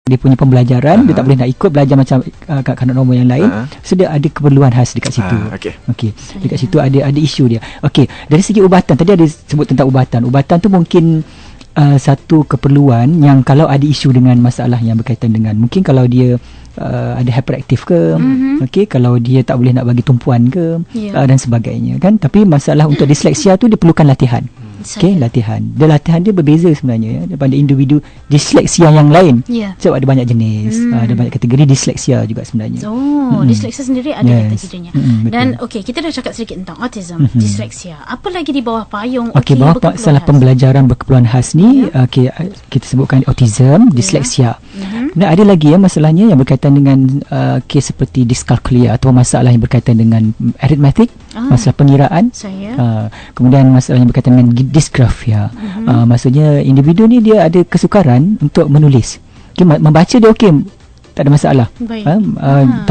dia punya pembelajaran, dia tak boleh nak ikut belajar macam kanak-kanak normal yang lain. So dia ada keperluan khas dekat situ. Okey. Dekat situ ada isu dia. Okey, dari segi ubatan, tadi ada sebut tentang ubatan. Ubatan tu mungkin satu keperluan yang kalau ada isu dengan masalah yang berkaitan dengan, mungkin kalau dia ada hyperaktif ke, okey, kalau dia tak boleh nak bagi tumpuan ke, dan sebagainya kan. Tapi masalah untuk disleksia tu dia perlukan latihan. Okey, latihan. Latihan dia berbeza sebenarnya daripada individu disleksia yang lain. Sebab ada banyak jenis, ada banyak kategori disleksia juga sebenarnya. Disleksia sendiri ada kategorinya. Dan okey, kita dah cakap sedikit tentang autism, disleksia. Apa lagi di bawah payung bawah masalah pembelajaran berkeperluan khas ni, kita sebutkan autism, disleksia. Dan ada lagi masalahnya yang berkaitan dengan kes seperti dyscalculia atau masalah yang berkaitan dengan arithmetic, masalah pengiraan. Kemudian masalah yang berkaitan dengan dysgraphia. Maksudnya individu ni dia ada kesukaran untuk menulis. Membaca dia tak ada masalah.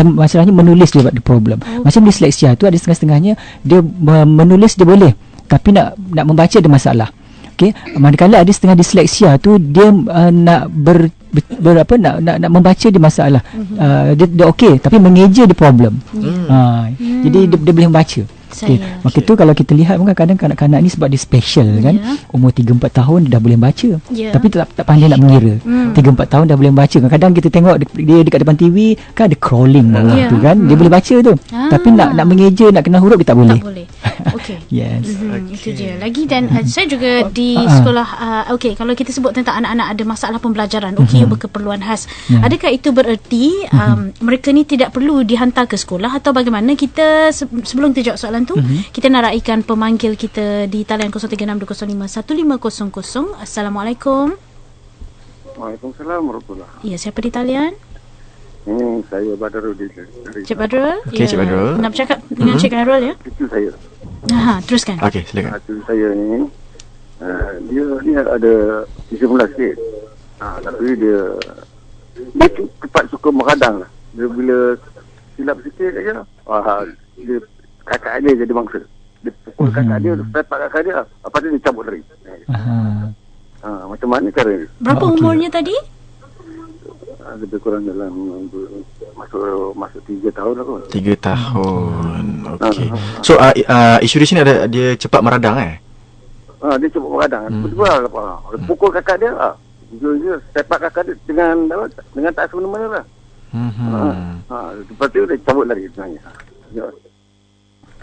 Masalahnya menulis dia ada problem. Macam disleksia tu ada setengah-setengahnya dia menulis dia boleh, tapi nak membaca ada masalah. Okey, manakala ada setengah disleksia tu dia nak nak membaca dia masalah. Dia okey tapi mengeja dia problem. Jadi dia boleh membaca. Maka tu kalau kita lihat kadang-kadang kanak-kanak ni sebab dia special kan, umur 3-4 tahun dia dah boleh baca, tapi tak pandai nak mengira. 3-4 tahun dah boleh baca. Kadang-kadang kita tengok dia dekat depan TV kan ada crawling bawah tu kan, dia boleh baca tu, tapi nak mengeja, nak kenal huruf dia tak boleh. Okey. Itu dia. Lagi dan saya juga di sekolah kalau kita sebut tentang anak-anak ada masalah pembelajaran, berkeperluan khas. Adakah itu bererti mereka ni tidak perlu dihantar ke sekolah atau bagaimana? Kita sebelum kita jawab soalan tu, kita nak raikan pemanggil kita di talian 0362051500. Assalamualaikum. Waalaikumsalam warahmatullahi. Ya, siapa di talian? Saya Badrul. Cik Badrul? Okey, Cik Badrul. Nak bercakap dengan Cik Badrul ya? Itu saya. Teruskan. Okey, silakan. Itu saya ni dia ada 13 sikit. Tapi dia cepat suka meradang lah. Dia bila silap sikit aja, dia kakak dia jadi mangsa. Dia pukul kakak dia, pepak kakak dia, lepas tu dia cabut lari. Macam mana cara ni? Berapa umurnya tadi? Lebih kurang dalam masuk 3 tahun lah kot. 3 tahun. Okey. So isu di sini ada dia cepat meradang dia cepat meradang. Tiba-tiba dia pukul kakak dia. Dia sepak kakak dia dengan tak semena-mena lah. Lepas tu dia cabut lari sebenarnya.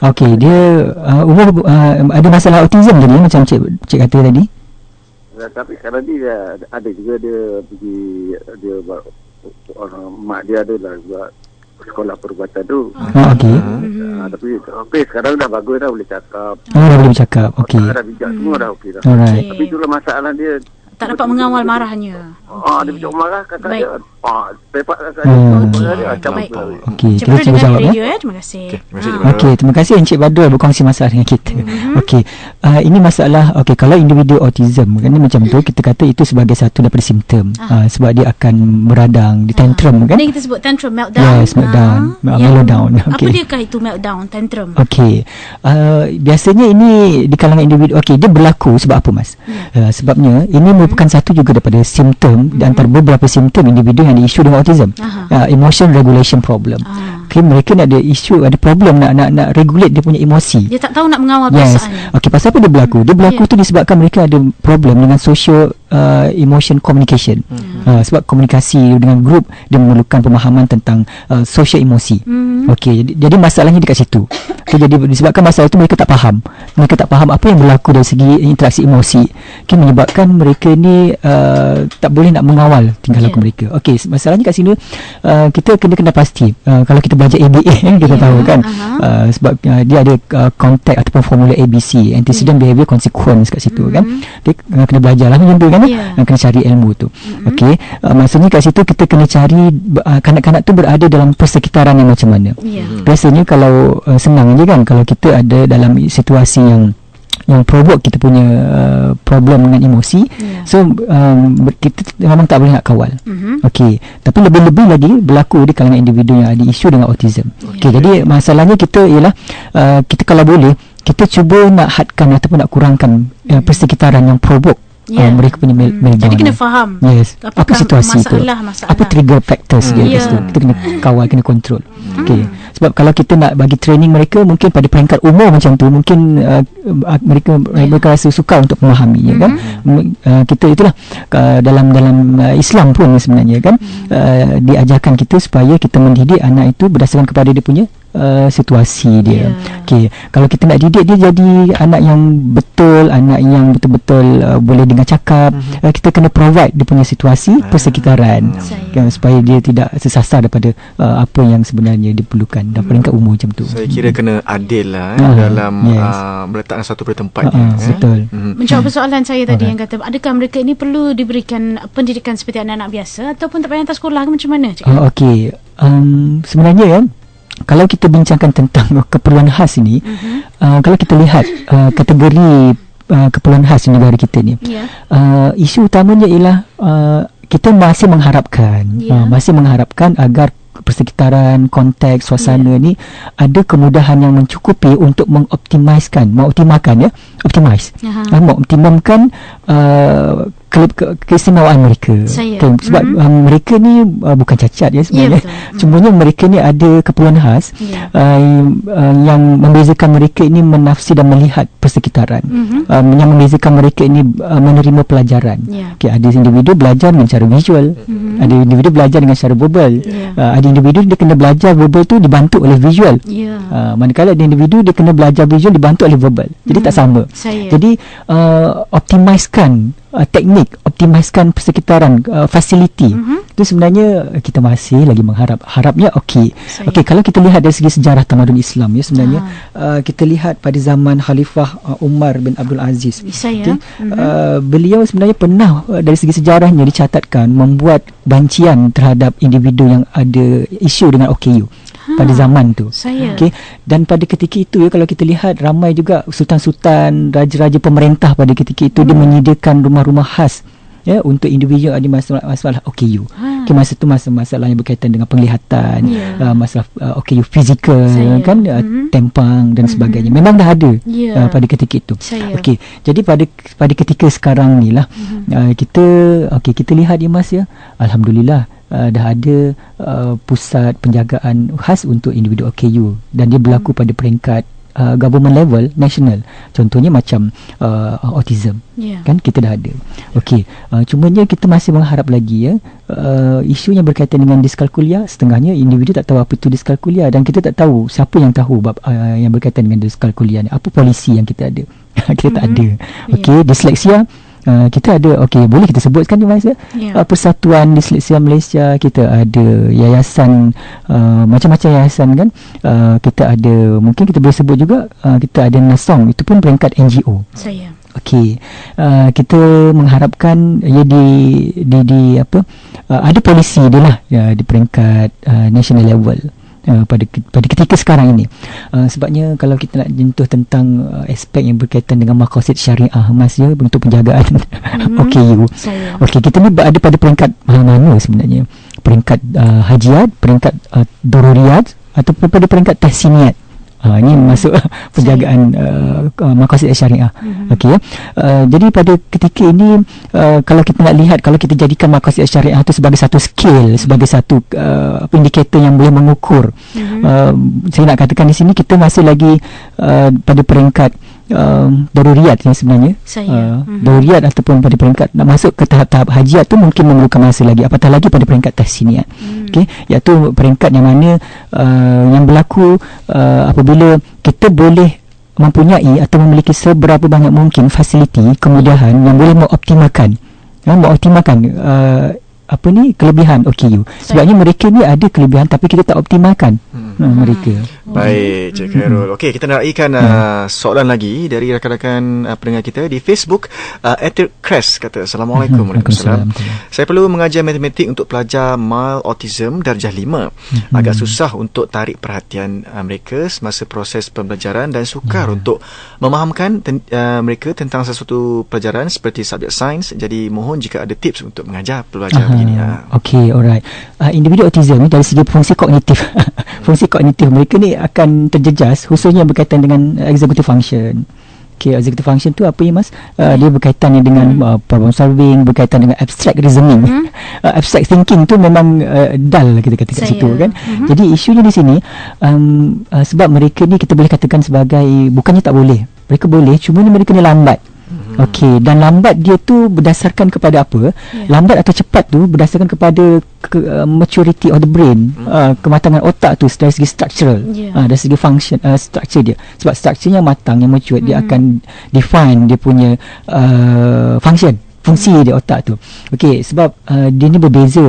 Okey, dia umur ada masalah autism tadi macam cik kata tadi. Tapi sekarang ni dia ada juga dia pergi mak dia adalah buat sekolah perubatan tu. Tapi sekarang dah bagus dah, boleh cakap. Dah boleh bercakap. Okey. Dah bijak semua dah okey dah. Alright. Tapi itulah masalah dia. Tak dapat mengawal marahnya. Dia bijak marah kakak dia. Pepak kakak dia. Baik. Okey, kita cuba jawab terima kasih. Okey, terima kasih Encik Badrul berkongsi masalah dengan kita. Okey, ini masalah kalau individu autism kan macam tu kita kata itu sebagai satu daripada simptom sebab dia akan meradang, dia tantrum kan. Ini kita sebut tantrum, meltdown. Yes, meltdown. Meltdown. Apa diakah itu meltdown, tantrum? Okey. Biasanya ini di kalangan individu dia berlaku sebab apa Mas? Sebabnya ini merupakan satu juga daripada simptom di antara beberapa simptom individu yang ada isu dengan autism. Emotion regulation problem. Mereka nak ada isu, ada problem nak regulate dia punya emosi. Dia tak tahu nak mengawal perasaan. Okey, pasal apa dia berlaku? Dia berlaku tu disebabkan mereka ada problem dengan social emotion communication. Sebab komunikasi dengan grup dia memerlukan pemahaman tentang social emosi. Okey, jadi masalahnya dekat situ. Jadi disebabkan masalah itu mereka tak faham. Mereka tak faham apa yang berlaku dari segi interaksi emosi. Menyebabkan mereka ni tak boleh nak mengawal tingkah laku mereka. Okey, masalahnya kat sini kita kena pasti kalau kita belajar ABA kita tahu kan sebab dia ada konteks ataupun formula ABC, antecedent behavior consequence kat situ kan. Kena belajar lah macam tu kan. Kena cari ilmu tu. Okey, maksudnya kat situ kita kena cari kanak-kanak tu berada dalam persekitaran yang macam mana. Biasanya kalau senang je kan, kalau kita ada dalam situasi yang provoke kita punya problem dengan emosi, so kita memang tak boleh nak kawal. Okey, tapi lebih-lebih lagi berlaku di kalangan individu yang ada isu dengan autism. Okey, jadi masalahnya kita ialah kita kalau boleh kita cuba nak hadkan ataupun nak kurangkan persekitaran yang provoke mereka punya meltdown. Jadi kena faham apa situasi masalah. Apa trigger factors dia kat situ. Kita kena kawal, kena kontrol. Okey. Sebab kalau kita nak bagi training mereka, mungkin pada peringkat umur macam tu, mungkin mereka rasa sukar untuk memahami, kan. Kita itulah dalam Islam pun sebenarnya, kan, diajarkan kita supaya kita mendidik anak itu berdasarkan kepada dia punya situasi dia. Okey, kalau kita nak didik dia jadi anak yang betul, anak yang betul-betul boleh dengar cakap, kita kena provide dia punya situasi persekitaran, kan, supaya dia tidak tersasar daripada apa yang sebenarnya diperlukan dalam peringkat umur macam tu. Saya kira kena adil lah dalam meletakkan satu pada tempatnya. Betul. Menjawab persoalan saya tadi yang kata, adakah mereka ini perlu diberikan pendidikan seperti anak-anak biasa ataupun tak payah hantar sekolah ke macam mana? Okey, sebenarnya kalau kita bincangkan tentang keperluan khas ini, kalau kita lihat kategori keperluan khas di negara kita ni, isu utamanya ialah kita masih mengharapkan agar persekitaran, konteks, suasana ni ada kemudahan yang mencukupi untuk mengoptimalkan keistimewaan mereka. Sebab mereka ni bukan cacat sebenarnya. Cumanya mereka ni ada keperluan khas yang membezakan mereka ini menafsir dan melihat persekitaran, yang membezakan mereka ini menerima pelajaran. Ada individu belajar dengan cara visual, ada individu belajar dengan cara verbal, ada individu dia kena belajar verbal tu dibantu oleh visual, manakala ada individu dia kena belajar visual dibantu oleh verbal. Jadi tak sama. Jadi optimiskan teknik, optimiskan persekitaran, fasiliti. Itu sebenarnya kita masih lagi harapnya okey, kalau kita lihat dari segi sejarah tamadun Islam sebenarnya kita lihat pada zaman Khalifah Umar bin Abdul Aziz, beliau sebenarnya pernah dari segi sejarahnya dicatatkan membuat bancian terhadap individu yang ada isu dengan OKU pada zaman tu. Dan pada ketika itu kalau kita lihat ramai juga sultan-sultan, raja-raja pemerintah pada ketika itu dia menyediakan rumah-rumah khas untuk individu ada masalah OKU. Masa tu masalah yang berkaitan dengan penglihatan, masalah OKU fizikal, kan, tempang dan sebagainya. Memang dah ada pada ketika itu. Jadi pada ketika sekarang ni lah kita lihat alhamdulillah dah ada pusat penjagaan khas untuk individu OKU dan dia berlaku pada peringkat government level national. Contohnya macam autism, kan, kita dah ada. Cumanya kita masih mengharap lagi isu yang berkaitan dengan diskalkulia, setengahnya individu tak tahu apa itu diskalkulia dan kita tak tahu siapa yang tahu yang berkaitan dengan diskalkulia ni, apa polisi yang kita ada. Kita tak ada. Disleksia kita ada, boleh kita sebutkan ni Mas, Persatuan Disleksia Malaysia, kita ada yayasan, macam-macam yayasan, kan. Kita ada, mungkin kita boleh sebut juga, kita ada NASOM, itu pun peringkat NGO. Kita mengharapkan ada polisi dia lah di peringkat national level. Pada ketika sekarang ini, sebabnya kalau kita nak jentuh tentang aspek yang berkaitan dengan maqasid syariah Mas, untuk penjagaan OKU, kita ni berada pada peringkat mana sebenarnya, peringkat hajiat, peringkat daruriyat ataupun pada peringkat tahsiniat. Ini masuk penjagaan maqasid syariah. Jadi pada ketika ini kalau kita nak lihat, kalau kita jadikan maqasid syariah itu sebagai satu scale, sebagai satu indikator yang boleh mengukur, saya nak katakan di sini kita masih lagi pada peringkat daruriyat sebenarnya. Daruriyat ataupun pada peringkat nak masuk ke tahap-tahap hajiat tu mungkin memerlukan masa lagi, apatah lagi pada peringkat tahsiniat. Iaitu peringkat yang mana yang berlaku apabila kita boleh mempunyai atau memiliki seberapa banyak mungkin fasiliti, kemudahan yang boleh mengoptimalkan kelebihan OKU. Sebabnya mereka ni ada kelebihan tapi kita tak optimalkan mereka. Baik, Cik Khairul. Kita nak raikan soalan lagi dari rakan-rakan pendengar kita di Facebook. Crest kata, Assalamualaikum. Waalaikumsalam. Saya perlu mengajar matematik untuk pelajar mild autism darjah 5. Agak susah untuk tarik perhatian mereka semasa proses pembelajaran dan sukar untuk memahamkan mereka tentang sesuatu pelajaran seperti subjek sains. Jadi mohon jika ada tips untuk mengajar pelajar begini. Alright. Individu autism ni dari segi fungsi kognitif fungsi kognitif mereka ni akan terjejas, khususnya berkaitan dengan executive function, Okay, executive function tu apa ya Mas? Dia berkaitan dengan problem solving, berkaitan dengan abstract reasoning. Abstract thinking tu memang dull kita kata kat situ kan. Jadi isunya di sini sebab mereka ni kita boleh katakan sebagai, bukannya tak boleh, mereka boleh, cuma ni mereka ni lambat. Okey, dan lambat dia tu berdasarkan kepada apa? Lambat atau cepat tu berdasarkan kepada maturity of the brain, kematangan otak tu dari segi structural, dari segi function, structure dia. Sebab structure yang matang, yang mature, dia akan define dia punya fungsi dia otak tu. Okey, sebab dia ni berbeza,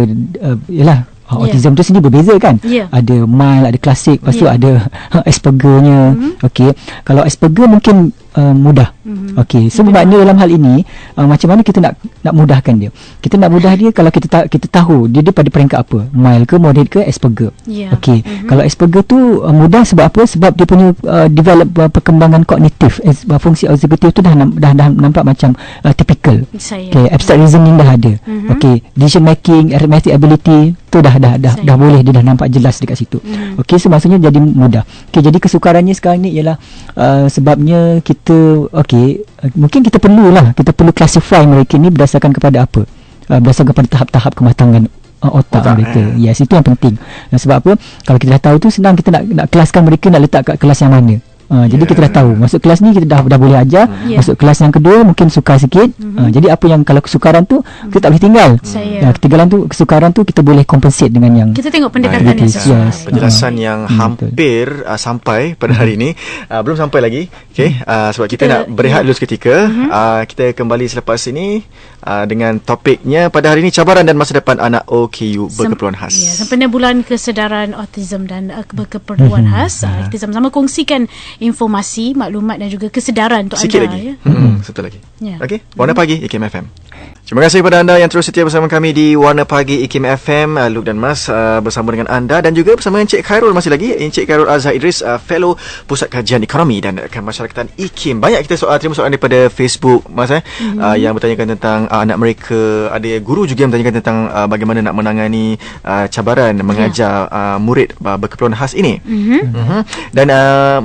yalah. Autism tu sendiri berbeza kan. Ada mild, ada klasik, lepas tu ada Aspergernya. Okey, kalau Asperger mungkin mudah. Okey, so bermakna dalam hal ini macam mana kita nak mudahkan dia. Kita nak mudah dia kalau kita tahu dia pada peringkat apa, mild ke, moderate ke, Asperger. Okey, kalau Asperger tu mudah sebab apa? Sebab dia punya develop perkembangan kognitif, fungsi eksekutif tu dah nampak macam typical. Okey, abstract reasoning dah ada. Okey, decision making, arithmetic ability tu dah boleh, dia dah nampak jelas dekat situ. Okey, so maksudnya jadi mudah. Okey, jadi kesukarannya sekarang ni ialah sebabnya kita mungkin kita perlu classify mereka ni berdasarkan kepada apa? Berdasarkan kepada tahap-tahap kematangan otak mereka. Yes, itu yang penting. Sebab apa? Kalau kita dah tahu tu senang kita nak kelaskan mereka, nak letak kat kelas yang mana. Jadi kita dah tahu masuk kelas ni kita dah boleh ajar. Masuk kelas yang kedua mungkin sukar sikit. Jadi apa yang kalau kesukaran tu kita tak boleh tinggal. Ketinggalan tu, kesukaran tu kita boleh compensate dengan yang kita tengok pendekatan yang sesuai. Penjelasan yang hampir sampai pada hari ini. Belum sampai lagi. Okey, sebab kita nak berehat dulu seketika. Kita kembali selepas ini dengan topiknya pada hari ini, cabaran dan masa depan anak OKU berkeperluan khas. Sempena bulan kesedaran autism dan berkeperluan khas, kita sama-sama kongsikan informasi, maklumat dan juga kesedaran untuk sikit anda lagi. Satu lagi. Ya. Okey, Warna Pagi IKIM FM. Terima kasih kepada anda yang terus setia bersama kami di Warna Pagi IKIM FM. Luke dan Mas bersama dengan anda dan juga bersama Encik Khairul masih lagi. Encik Khairul Azhar Idris, Fellow Pusat Kajian Ekonomi dan Kemasyarakatan IKIM. Banyak kita terima soalan daripada Facebook, Mas, yang bertanyakan tentang anak mereka. Ada guru juga yang bertanyakan tentang bagaimana nak menangani cabaran mengajar murid berkeperluan khas ini. Dan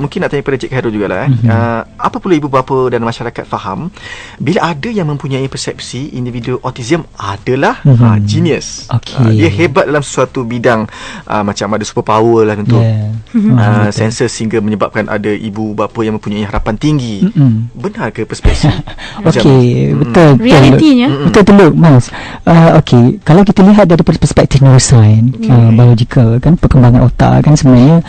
mungkin nak tanya kepada Encik Khairul jugalah. Apa perlu ibu bapa dan masyarakat faham bila ada yang mempunyai persepsi individu autism adalah genius. Dia hebat dalam sesuatu bidang, macam ada superpower lah tentu. Sensor sehingga menyebabkan ada ibu bapa yang mempunyai harapan tinggi. Benar ke perspektif? Betul. Realitinya Betul Mas. Kalau kita lihat dari perspektif neuroscience, biological kan, perkembangan otak kan, sebenarnya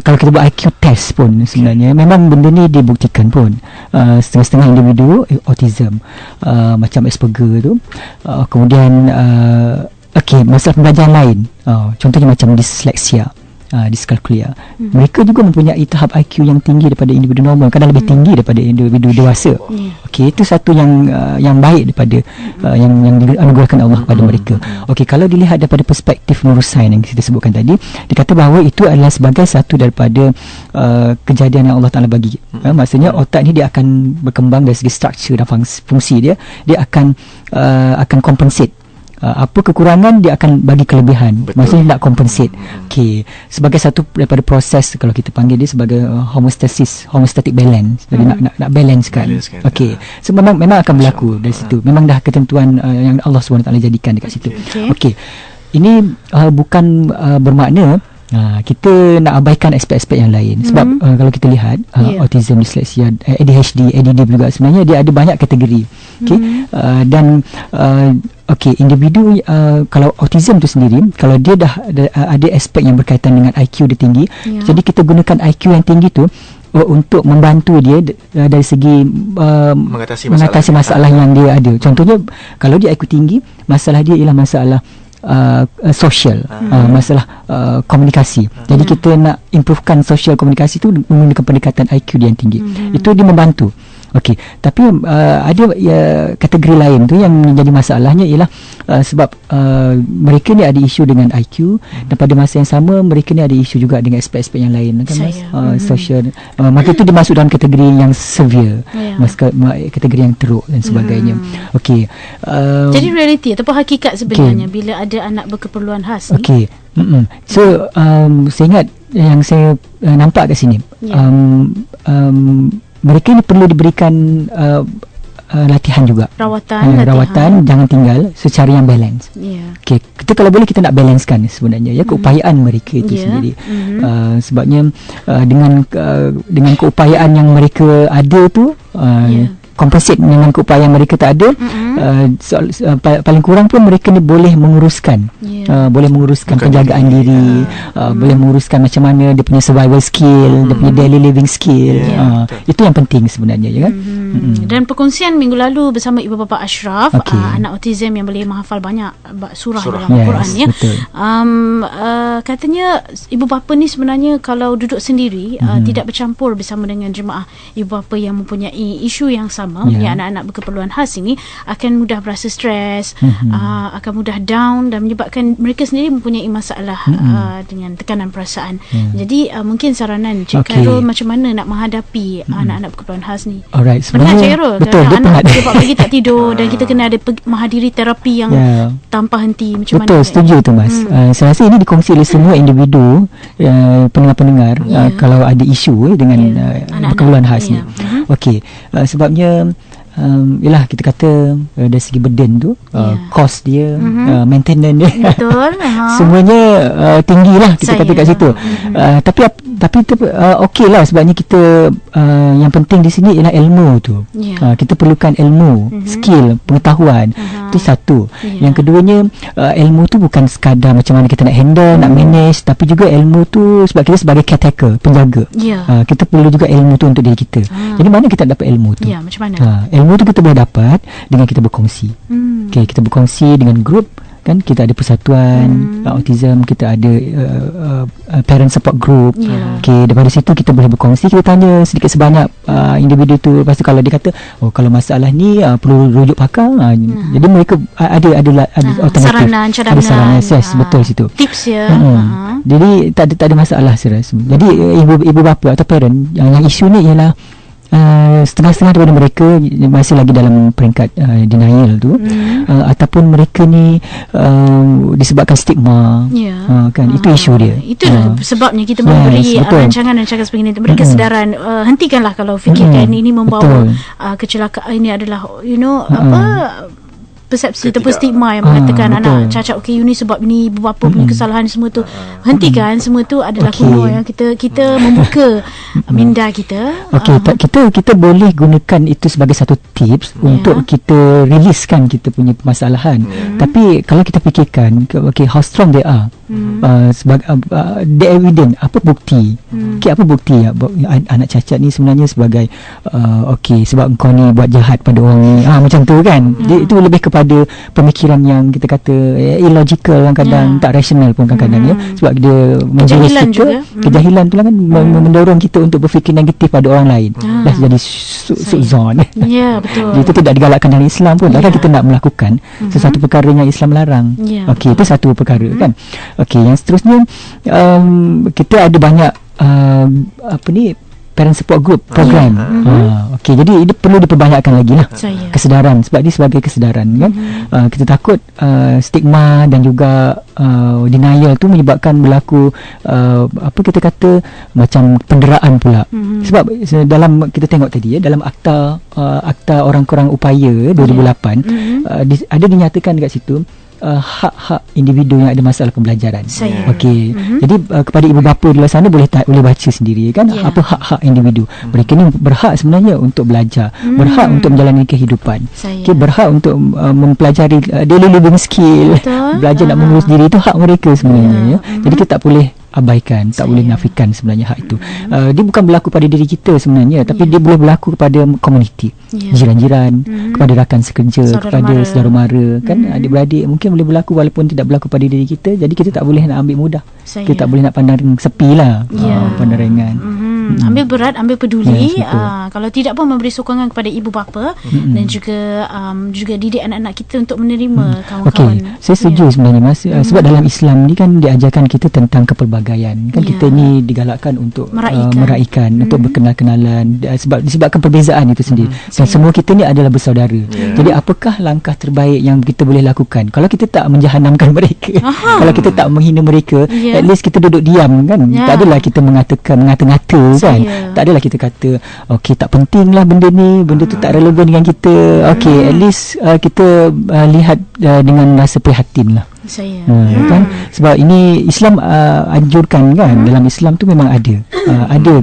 kalau kita buat IQ test pun sebenarnya memang benda ni dibuktikan pun. Setengah-setengah individu autism, macam Asperger tu, kemudian masalah pembelajaran lain, contohnya macam disleksia, diskalkulia, mereka juga mempunyai tahap IQ yang tinggi daripada individu normal, kadang lebih tinggi daripada individu dewasa. Itu satu yang baik daripada yang dianugerahkan Allah kepada mereka. Kalau dilihat daripada perspektif neuroscience yang kita sebutkan tadi, dikata bahawa itu adalah sebagai satu daripada kejadian yang Allah Ta'ala bagi. Maksudnya otak ni dia akan berkembang dari segi struktur dan fungsi dia akan compensate. Apa kekurangan dia akan bagi kelebihan. Maksudnya nak compensate. Sebagai satu daripada proses, kalau kita panggil dia sebagai homeostatic balance. Jadi nak balance kan. So memang akan berlaku dari situ. Memang dah ketentuan yang Allah SWT jadikan dekat situ. Ini bukan bermakna kita nak abaikan aspek-aspek yang lain. Sebab kalau kita lihat autism, disleksia, ADHD, ADD juga sebenarnya dia ada banyak kategori. Dan individu kalau autism tu sendiri, kalau dia dah ada aspek yang berkaitan dengan IQ dia tinggi, jadi kita gunakan IQ yang tinggi tu untuk membantu dia dari segi mengatasi masalah yang dia ada. Contohnya kalau dia IQ tinggi, masalah dia ialah masalah sosial, masalah komunikasi. Jadi kita nak improvekan sosial komunikasi tu menggunakan pendekatan IQ dia yang tinggi. Itu dia membantu. Tapi ada kategori lain tu yang menjadi masalahnya ialah sebab mereka ni ada isu dengan IQ, dan pada masa yang sama mereka ni ada isu juga dengan aspek-aspek yang lain kan, Mas? Social, maka itu dimasuk dalam kategori yang severe, kategori yang teruk dan sebagainya. Jadi realiti ataupun hakikat sebenarnya bila ada anak berkeperluan khas ni. So saya ingat yang saya nampak kat sini, mereka ni perlu diberikan latihan juga. Rawatan jangan tinggal secara yang balance. Okey, kita kalau boleh kita nak balancekan sebenarnya ya keupayaan mereka itu sendiri. Sebabnya dengan keupayaan yang mereka ada tu compensate dengan keupayaan mereka tak ada, paling kurang pun mereka ni boleh menguruskan penjagaan diri, boleh menguruskan macam mana dia punya survival skill, dia punya daily living skill. Itu yang penting sebenarnya ya kan. Dan perkongsian minggu lalu bersama Ibu Bapa Ashraf, anak autism yang boleh menghafal banyak surah dalam Al-Quran ya. Katanya ibu bapa ni sebenarnya kalau duduk sendiri tidak bercampur bersama dengan jemaah ibu bapa yang mempunyai isu yang sama, yang anak-anak berkeperluan khas ini akan mudah berasa stres, akan mudah down dan menyebabkan mereka sendiri mempunyai masalah dengan tekanan perasaan. Jadi mungkin saranan Cik Khairul macam mana nak menghadapi anak-anak berkeperluan khas ni. Alright, Penat Cik Khairul, betul, anak sebab pagi tak tidur dan kita kena ada menghadiri terapi yang tanpa henti macam betul, mana. Setuju tu Mas. Saya rasa ini dikongsi oleh semua individu, pendengar-pendengar kalau ada isu dengan berkeperluan khas ni. Okey, sebabnya yalah kita kata dari segi burden tu, cost dia, maintenance dia, betul, semuanya tinggi lah kita kata kat situ. Tapi okey lah sebabnya kita yang penting di sini ialah ilmu tu. Kita perlukan ilmu, skill, pengetahuan. Itu satu. Yang keduanya, ilmu tu bukan sekadar macam mana kita nak handle, nak manage, tapi juga ilmu tu sebab kita sebagai caretaker, penjaga. Kita perlu juga ilmu tu untuk diri kita. Jadi mana kita dapat ilmu tu? Macam mana? Ilmu tu kita boleh dapat dengan kita berkongsi. Okay, kita berkongsi dengan grup kan, kita ada persatuan autism, kita ada parent support group. Okay, daripada situ kita boleh berkongsi, kita tanya sedikit sebanyak individu tu. Lepas tu kalau dia kata kalau masalah ni perlu rujuk pakar, jadi mereka ada alternatif, saranan, cadangan, ada saranan, betul situ tips ya. Jadi tak ada masalah saya rasa. Jadi ibu bapa atau parent yang isu ni ialah setengah-setengah daripada mereka masih lagi dalam peringkat denial tu, ataupun mereka ni disebabkan stigma, kan itu isu dia. Itulah sebabnya kita memberi rancangan seperti ini, beri kesedaran. Hentikanlah kalau fikirkan ini membawa kecelakaan. Ini adalah persepsi ataupun stigma yang mengatakan anak cacat you ni sebab ni ibu bapa punya kesalahan, semua tu. Hentikan, semua tu adalah kuno yang kita membuka minda kita. Kita boleh gunakan itu sebagai satu tips untuk kita releasekan kita punya permasalahan. Tapi kalau kita fikirkan how strong they are, the evidence, apa bukti? Apa bukti anak cacat ni sebenarnya sebagai sebab engkau ni buat jahat pada orang ni, macam tu kan. Itu lebih kepada pemikiran yang kita kata illogical, kadang-kadang tak rasional pun kadang-kadang sebab dia menjurus kita kejahilan tu lah kan, mendorong kita untuk berfikir negatif pada orang lain. Dah jadi su'zon. Betul. Itu tidak digalakkan dalam Islam pun. Takkan kita nak melakukan sesuatu perkara yang Islam larang. Itu satu perkara kan. Yang seterusnya, kita ada banyak parent support group program. Jadi ini perlu diperbanyakkan lagi lah kesedaran, sebab ini sebagai kesedaran kan. Kita takut stigma dan juga denial tu menyebabkan berlaku kita kata macam penderaan pula. Sebab dalam kita tengok tadi dalam akta orang kurang upaya 2008 ada dinyatakan dekat situ hak-hak individu yang ada masalah pembelajaran. Jadi kepada ibu bapa di luar sana boleh baca sendiri kan, apa hak-hak individu. Mereka ni berhak sebenarnya untuk belajar, berhak untuk menjalani kehidupan, berhak untuk mempelajari daily living skill, belajar nak mengurus diri. Itu hak mereka sebenarnya. Jadi kita tak boleh abaikan, tak boleh nafikan sebenarnya hak itu. Dia bukan berlaku pada diri kita sebenarnya, tapi dia boleh berlaku kepada komuniti, jiran-jiran, kepada rakan sekerja, kepada saudara mara kan, adik-beradik. Mungkin boleh berlaku walaupun tidak berlaku pada diri kita. Jadi kita tak boleh nak ambil mudah, kita tak boleh nak pandang sepi lah, pandang ringan. Ambil berat, ambil peduli. Kalau tidak pun memberi sokongan kepada ibu bapa dan juga didik anak-anak kita untuk menerima kawan-kawan. Saya setuju sebenarnya Mas. Sebab dalam Islam ni kan diajarkan kita tentang kepelbagaian kan. Kita ni digalakkan untuk meraihkan, untuk berkenal-kenalan, disebabkan perbezaan itu sendiri. Dan semua kita ni adalah bersaudara. Jadi apakah langkah terbaik yang kita boleh lakukan? Kalau kita tak menjahanamkan mereka, kalau kita tak menghina mereka, at least kita duduk diam kan. Tak adalah kita mengata-ngata kan. Tak adalah kita kata okey tak penting lah benda ni, benda tu tak relevan dengan kita. Okey, at least kita lihat dengan rasa prihatin lah. Saya Kan, sebab ini Islam anjurkan kan, dalam Islam tu memang ada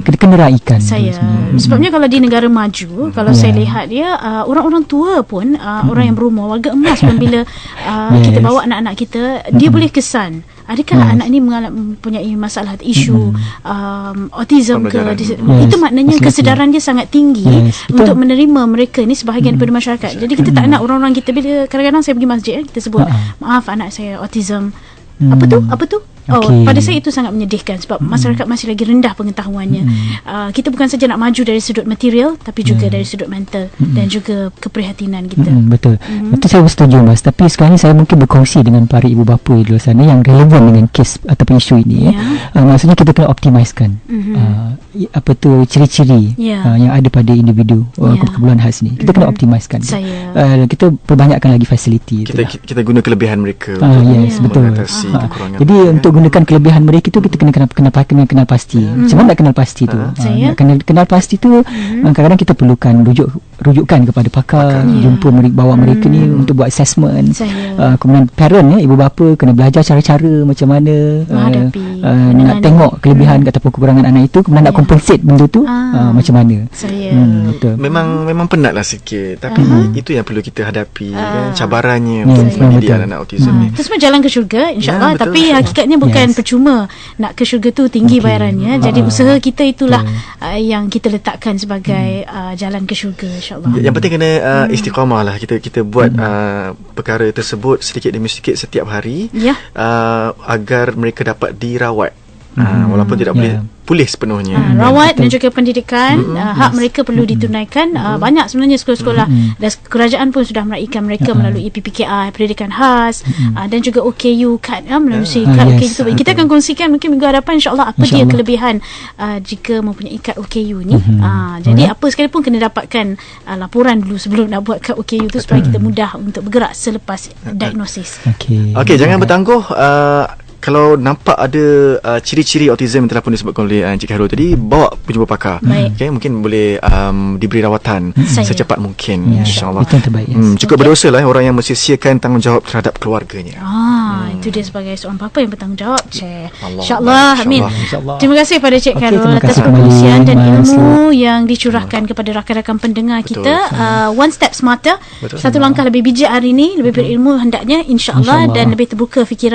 kena raikan saya tu sebabnya kalau di negara maju, kalau saya lihat dia orang-orang tua pun orang yang berumur, warga emas pun bila kita bawa anak-anak kita, dia boleh kesan adakah anak ni mempunyai masalah isu autism ke. Itu maknanya kesedaran dia sangat tinggi untuk menerima mereka ni sebahagian daripada masyarakat. Jadi kita tak nak orang-orang kita, bila kadang-kadang saya pergi masjid kita sebut maaf anak saya autism. Apa tu? Pada saya itu sangat menyedihkan sebab masyarakat masih lagi rendah pengetahuannya. Kita bukan saja nak maju dari sudut material, tapi juga dari sudut mental dan juga keprihatinan kita. Betul. Betul, saya setuju Mas. Tapi sekarang ni saya mungkin berkongsi dengan para ibu bapa di luar sana yang relevan dengan kes ataupun isu ini. Maksudnya kita kena optimiskan ciri-ciri yang ada pada individu keperluan khas ni. Kita kena optimiskan. Kita perbanyakkan lagi fasiliti. Kita guna kelebihan mereka betul. mengatasi kekurangan. Jadi untuk gunakan kelebihan mereka tu, kita kena kenal pasti. Macam mana nak kenal pasti tu? Nak kenal pasti tu, kadang-kadang kita perlukan rujukan kepada pakar, jumpa bawa mereka ni untuk buat assessment. Kemudian parent ibu bapa kena belajar cara-cara macam mana nak tengok kelebihan ataupun kekurangan anak itu, kemudian nak compensate benda tu macam mana. Betul. Memang penatlah sikit, tapi itu yang perlu kita hadapi kan, cabarannya untuk mendidik anak autism ni. Itu semua jalan ke syurga insya-Allah, tapi hakikatnya bukan percuma nak ke syurga tu tinggi bayarannya. Jadi usaha kita itulah yang kita letakkan sebagai jalan ke syurga insya-Allah. Yang penting kena istiqamah lah. Kita buat perkara tersebut sedikit demi sedikit setiap hari agar mereka dapat dirawat. Walaupun tidak boleh pulih sepenuhnya. Rawat dan juga pendidikan, hak mereka perlu ditunaikan. Banyak sebenarnya sekolah-sekolah dan kerajaan pun sudah meraikan mereka melalui PPKI, pendidikan khas, dan juga OKU kad, melalui kad OKU tu. Kita akan kongsikan mungkin minggu hadapan insya-Allah apa dia kelebihan jika mempunyai kad OKU ni. Jadi apa sekalipun kena dapatkan laporan dulu sebelum nak buat kad OKU tu supaya kita mudah untuk bergerak selepas diagnosis. Okey, jangan bertangguh. Kalau nampak ada ciri-ciri autism yang telah pun disebutkan oleh Encik Khairul tadi, bawa berjumpa pakar. Okay, mungkin boleh diberi rawatan secepat mungkin, insyaAllah. Itu yang terbaik. Cukup berdosa lah orang yang mensia-siakan tanggungjawab terhadap keluarganya. Itu dia sebagai seorang bapa yang bertanggungjawab. InsyaAllah. Amin. Terima kasih pada Encik Khairul atas perkongsian dan ilmu yang dicurahkan kepada rakan-rakan pendengar kita. One step smarter, satu langkah lebih bijak hari ini, lebih berilmu hendaknya insyaAllah, dan lebih terbuka fikiran